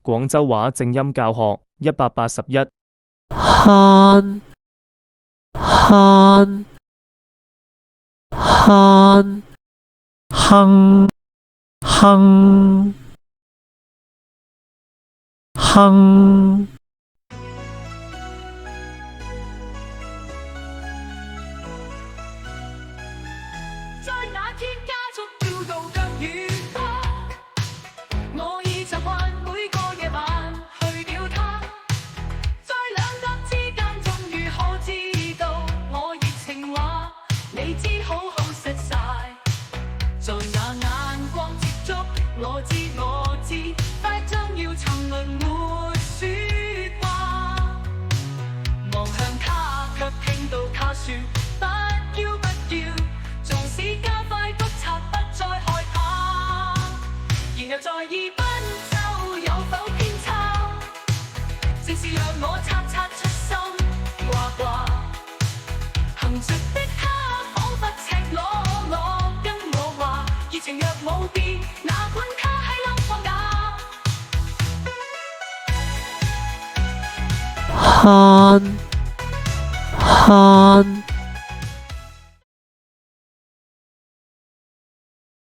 廣州話正音教學181。慳慳慳哼哼哼。在那天加速跳到腳與他，我已習慣每個夜晚去了他，在兩粒之間終於可知道我熱情話，你知好好實晒，在那眼光接觸，我知，快將要沉淪沒説話，望向他卻聽到他說不要，縱使加快督察不再害怕，然後在意奔走有否偏差，正是讓我擦出心掛掛，行述的他彷彿赤裸裸跟我話，熱情若冇變，哪管他喺冷放假。慳慳